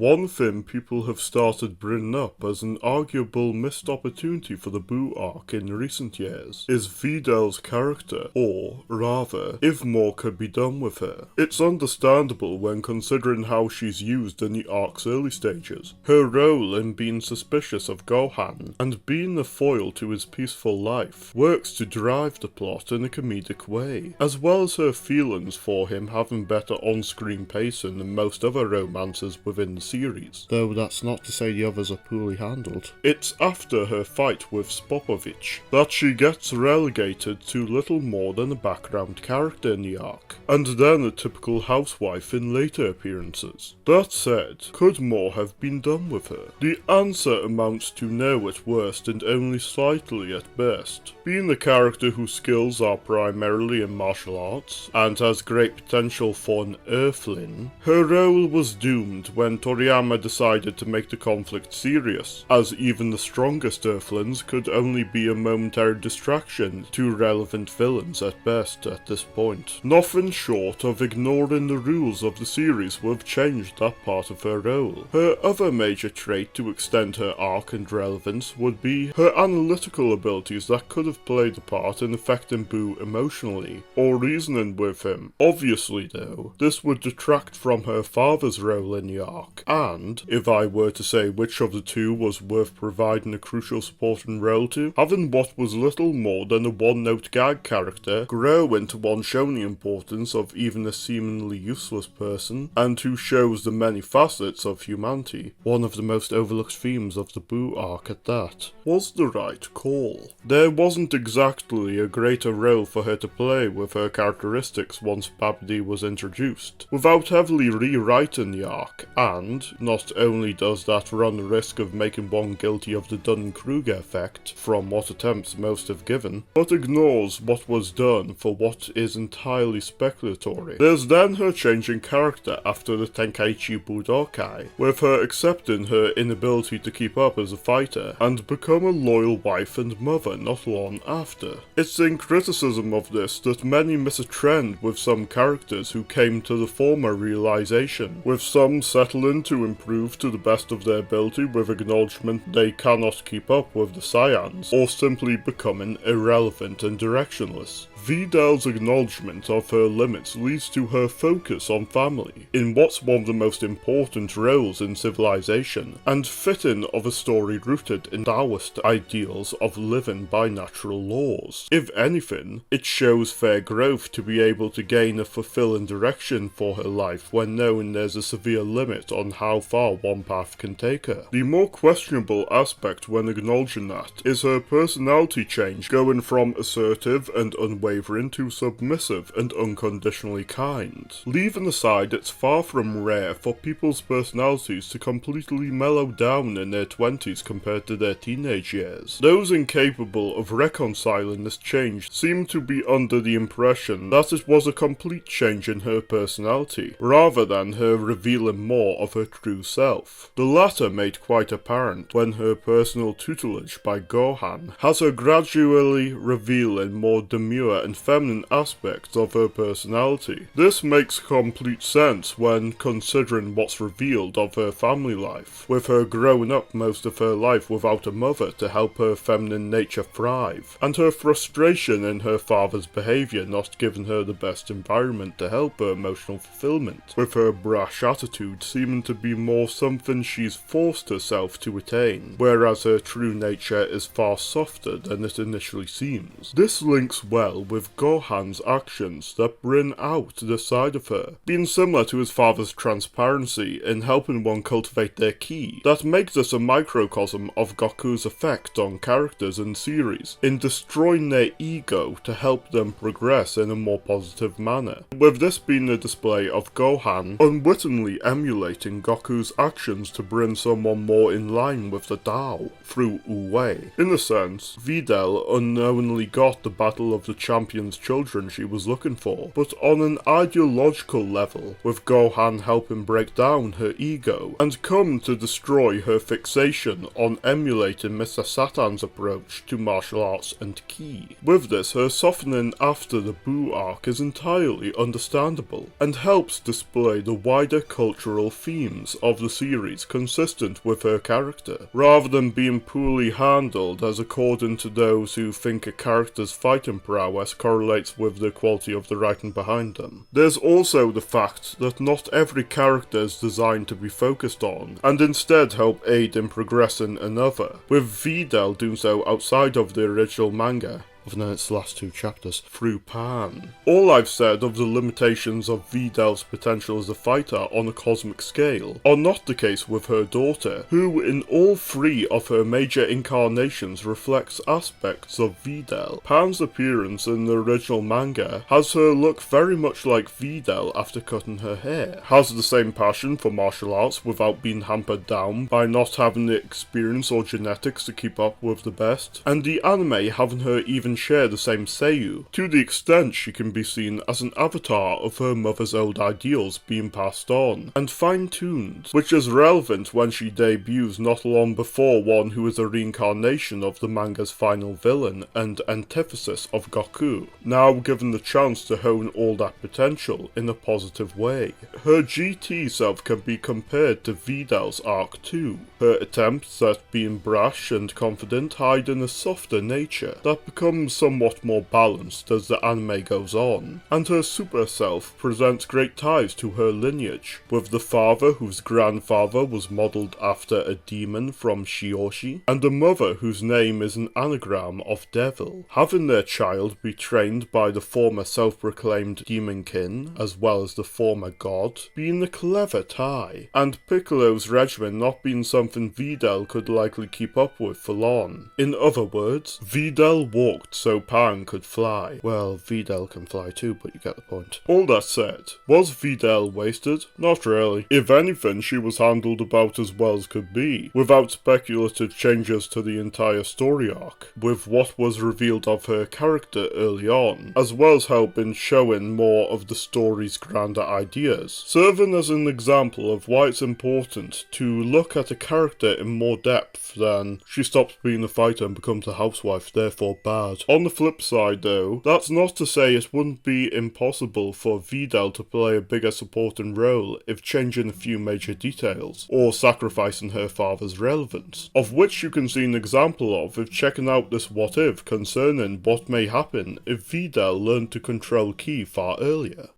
One thing people have started bringing up as an arguable missed opportunity for the Boo Arc in recent years is Videl's character, or rather, if more could be done with her. It's understandable when considering how she's used in the arc's early stages. Her role in being suspicious of Gohan and being the foil to his peaceful life works to drive the plot in a comedic way, as well as her feelings for him having better on-screen pacing than most other romances within the series, though that's not to say the others are poorly handled. It's after her fight with Spopovich that she gets relegated to little more than a background character in the arc, and then a typical housewife in later appearances. That said, could more have been done with her? The answer amounts to no at worst and only slightly at best. Being the character whose skills are primarily in martial arts, and has great potential for an Earthling, her role was doomed when Toriyama decided to make the conflict serious, as even the strongest Earthlings could only be a momentary distraction to relevant villains at best at this point. Nothing short of ignoring the rules of the series would have changed that part of her role. Her other major trait to extend her arc and relevance would be her analytical abilities that could have played a part in affecting Boo emotionally, or reasoning with him. Obviously though, this would detract from her father's role in the arc, and, if I were to say which of the two was worth providing a crucial supporting role to, having what was little more than a one-note gag character grow into one showing the importance of even a seemingly useless person, and who shows the many facets of humanity, one of the most overlooked themes of the Boo Arc at that, was the right call. There wasn't exactly a greater role for her to play with her characteristics once Babidi was introduced, without heavily rewriting the arc, and not only does that run the risk of making one guilty of the Dunning-Kruger effect from what attempts most have given, but ignores what was done for what is entirely speculatory. There's then her changing character after the Tenkaichi Budokai, with her accepting her inability to keep up as a fighter, and become a loyal wife and mother not long after. It's in criticism of this that many miss a trend with some characters who came to the former realization, with some settling to improve to the best of their ability with acknowledgement they cannot keep up with the Saiyans, or simply becoming irrelevant and directionless. Videl's acknowledgement of her limits leads to her focus on family, in what's one of the most important roles in civilization, and fitting of a story rooted in Taoist ideals of living by natural laws. If anything, it shows fair growth to be able to gain a fulfilling direction for her life when knowing there's a severe limit on how far one path can take her. The more questionable aspect when acknowledging that is her personality change, going from assertive and unwavering to submissive and unconditionally kind. Leaving aside, it's far from rare for people's personalities to completely mellow down in their 20s compared to their teenage years. Those incapable of reconciling this change seem to be under the impression that it was a complete change in her personality, rather than her revealing more of her true self. The latter made quite apparent when her personal tutelage by Gohan has her gradually revealing more demure and feminine aspects of her personality. This makes complete sense when considering what's revealed of her family life, with her growing up most of her life without a mother to help her feminine nature thrive, and her frustration in her father's behaviour not giving her the best environment to help her emotional fulfillment, with her brash attitude seeming to be more something she's forced herself to attain, whereas her true nature is far softer than it initially seems. This links well with Gohan's actions that bring out this side of her, being similar to his father's transparency in helping one cultivate their ki, that makes this a microcosm of Goku's effect on characters in series, in destroying their ego to help them progress in a more positive manner, with this being a display of Gohan unwittingly emulating Goku's actions to bring someone more in line with the Tao through Wu-Wei. In a sense, Videl unknowingly got the Battle of the Champions children she was looking for, but on an ideological level, with Gohan helping break down her ego, and come to destroy her fixation on emulating Mr. Satan's approach to martial arts and ki. With this, her softening after the Boo Arc is entirely understandable, and helps display the wider cultural themes themes of the series consistent with her character, rather than being poorly handled as according to those who think a character's fighting prowess correlates with the quality of the writing behind them. There's also the fact that not every character is designed to be focused on, and instead help aid in progressing another, with Videl doing so outside of the original manga, other than its last 2 chapters, through Pan. All I've said of the limitations of Videl's potential as a fighter on a cosmic scale are not the case with her daughter, who in all 3 of her major incarnations reflects aspects of Videl. Pan's appearance in the original manga has her look very much like Videl after cutting her hair, has the same passion for martial arts without being hampered down by not having the experience or genetics to keep up with the best, and the anime having her even share the same seiyuu, to the extent she can be seen as an avatar of her mother's old ideals being passed on, and fine-tuned, which is relevant when she debuts not long before one who is a reincarnation of the manga's final villain and antithesis of Goku, now given the chance to hone all that potential in a positive way. Her GT self can be compared to Videl's arc too. Her attempts at being brash and confident hide in a softer nature that becomes somewhat more balanced as the anime goes on, and her super self presents great ties to her lineage, with the father whose grandfather was modelled after a demon from Shioshi, and a mother whose name is an anagram of devil, having their child be trained by the former self-proclaimed demonkin, as well as the former god, being a clever tie, and Piccolo's regimen not being something Videl could likely keep up with for long. In other words, Videl walked so Pan could fly. Well, Videl can fly too, but you get the point. All that said, was Videl wasted? Not really. If anything, she was handled about as well as could be, without speculative changes to the entire story arc, with what was revealed of her character early on, as well as help in showing more of the story's grander ideas, serving as an example of why it's important to look at a character in more depth than she stops being a fighter and becomes a housewife, therefore bad. On the flip side though, that's not to say it wouldn't be impossible for Videl to play a bigger supporting role if changing a few major details, or sacrificing her father's relevance, of which you can see an example of if checking out this what if concerning what may happen if Videl learned to control Ki far earlier.